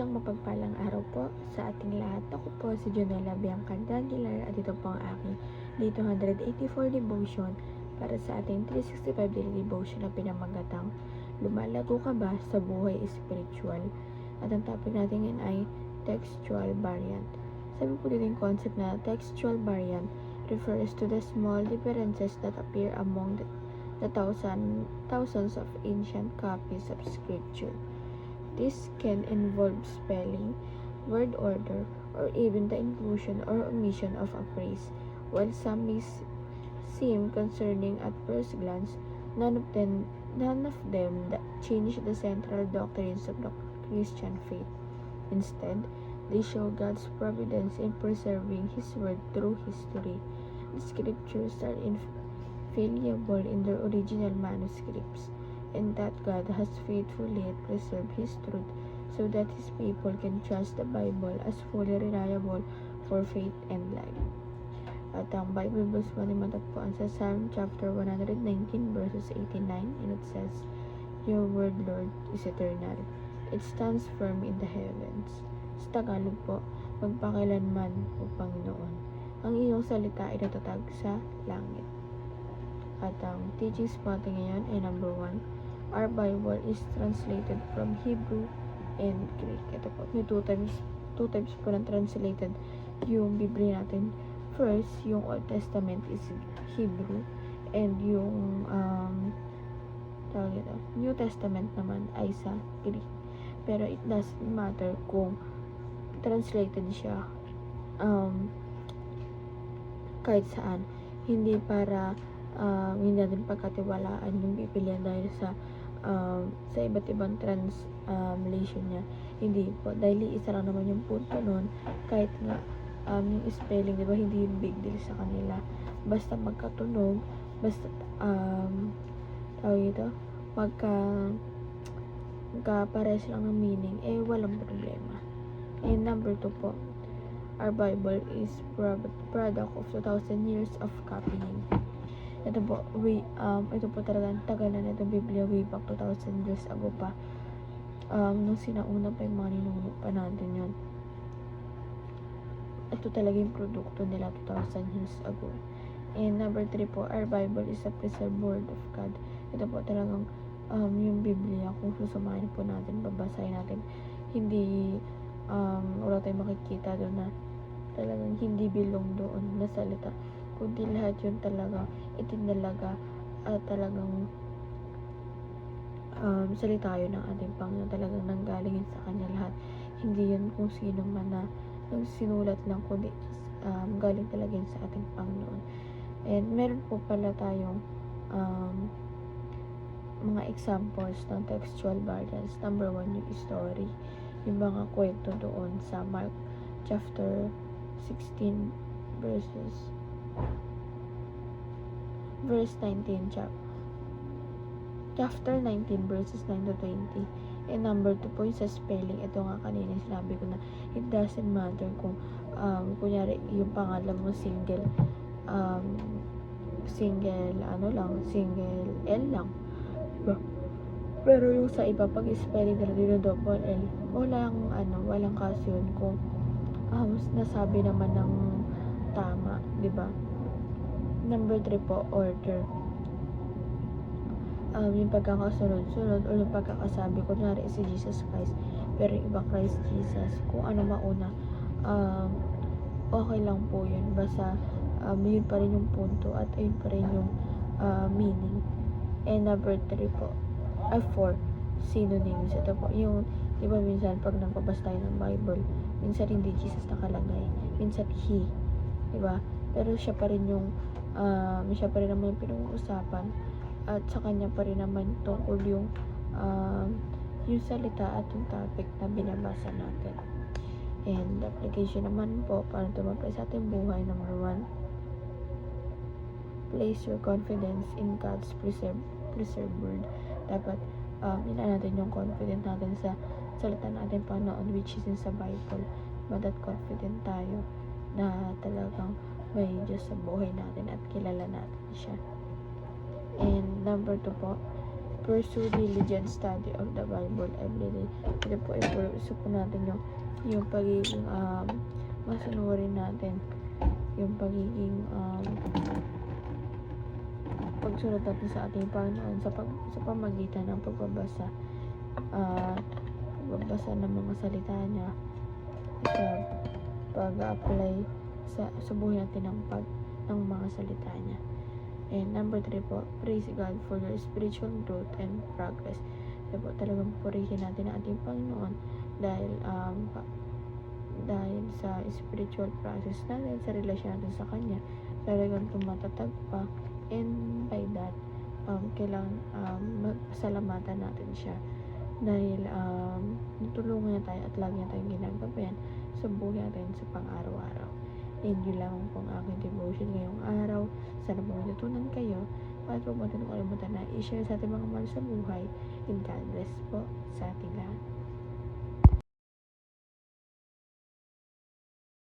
Isang mapagpalang araw po sa ating lahat. Ako po si Jonella Bianca Dandilar at ito po ang aking Day 284 devotion para sa ating 365 daily devotion na pinamagatang Lumalago ka ba sa buhay spiritual? At ang topic natin ngayon ay textual variant. Sabi po dito yung concept na textual variant refers to the small differences that appear among the thousands of ancient copies of scripture. This can involve spelling, word order, or even the inclusion or omission of a phrase. While some may seem concerning at first glance, none of them change the central doctrines of the Christian faith. Instead, they show God's providence in preserving His word through history. The scriptures are infallible in their original manuscripts, and that God has faithfully preserved His truth so that His people can trust the Bible as fully reliable for faith and life. At ang Bible verse mo ay matagpuan sa Psalm chapter 119 verses 89, and it says, Your word, Lord, is eternal. It stands firm in the heavens. Sa Tagalog po, magpakailanman, O Panginoon. Ang iyong salita ay natatag sa langit. At ang teachings po natin ngayon ay number 1, our Bible is translated from Hebrew and Greek. Ito po, may two types po ng translated yung Biblia natin. First, yung Old Testament is Hebrew, and yung New Testament naman ay sa Greek. Pero it doesn't matter kung translated siya kahit saan. Hindi para hindi natin pagkatiwalaan yung Biblia dahil sa iba't ibang translation niya. Hindi po, dahil isa lang naman yung punto nun. Kahit nga yung spelling, diba, hindi yung big deal sa kanila. Basta magkatunog, basta magkapares lang ng meaning, walang problema. And number 2 po, our Bible is product of 2,000 years of copying. Ito po talaga ang tagal na itong Biblia, way back 2,000 years ago pa. Nung sinauna pa yung mga ninuno pa natin yun. Ito talaga yung produkto nila 2,000 years ago. And number 3 po, our Bible is a preserved word of God. Ito po talagang yung Biblia, kung susamahin po natin, babasahin natin, hindi wala tayong makikita doon na talagang hindi bilong doon na salita, kundi lahat yun talaga itinalaga at talagang salita yun ng ating Panginoon, talagang nanggaling sa Kanya lahat. Hindi yun kung sino man na sinulat lang, kundi galing talaga yun sa ating Panginoon. And meron po pala tayong mga examples ng textual variants. Number 1, yung story, yung mga kwento doon sa Mark chapter 16 verse 19, chapter 19 verses 9 to 20. And number 2 po yung sa spelling. Ito nga kanina sinabi ko na it doesn't matter kung kunyari yung pangalan mo single L lang. Pero yung sa iba, pag spelling nila dito double L, walang kaso yun kung nasabi naman ng tama, di ba? Number 3 po, order. Yung pagkakasunod-sunod o yung pagkakasabi, kunwari si Jesus Christ, pero yung iba Christ Jesus, kung ano mauna, okay lang po yun. Basta yun pa rin yung punto at yun pa rin yung meaning. And number 3 po, 4, synonyms. Ito po, yung diba minsan pag nagbabasa tayo ng Bible, minsan hindi Jesus nakalagay, minsan He, diba? Pero siya pa rin naman yung pinag-uusapan, at sa kanya pa rin naman tungkol yung salita at yung topic na binabasa natin. And the application naman po, para tumapay sa ating buhay, number 1, place your confidence in God's preserved word. Dapat ilaan natin yung confident natin sa salita natin Panginoon, which is in sa Bible. But confident tayo na talagang may Diyos sa buhay natin at kilala natin siya. And number 2 po, pursue diligent study of the Bible every day. Ito po ay pursue po natin yung pagiging masunurin natin, yung pagiging pagsunod natin sa ating Panginoon sa pamagitan ng pagbabasa ng mga salita niya, sa pag-apply sa buhay natin ng mga salita niya. And number 3 po, praise God for your spiritual growth and progress. Kaya po talagang purihin natin ang ating Panginoon dahil sa spiritual process natin, sa relasyon natin sa Kanya, talagang tumatatag pa. And by that, kailangan magpasalamatan natin siya dahil natulungan niya tayo at lagi niya tayong ginagabayan sa buhay natin sa pang-araw-araw. And yun lang po ang aking devotion ngayong araw. Sana po matutunan kayo at huwag natin kalimutan na i-share sa ating mga mahal sa buhay. And God bless po sa ating lahat.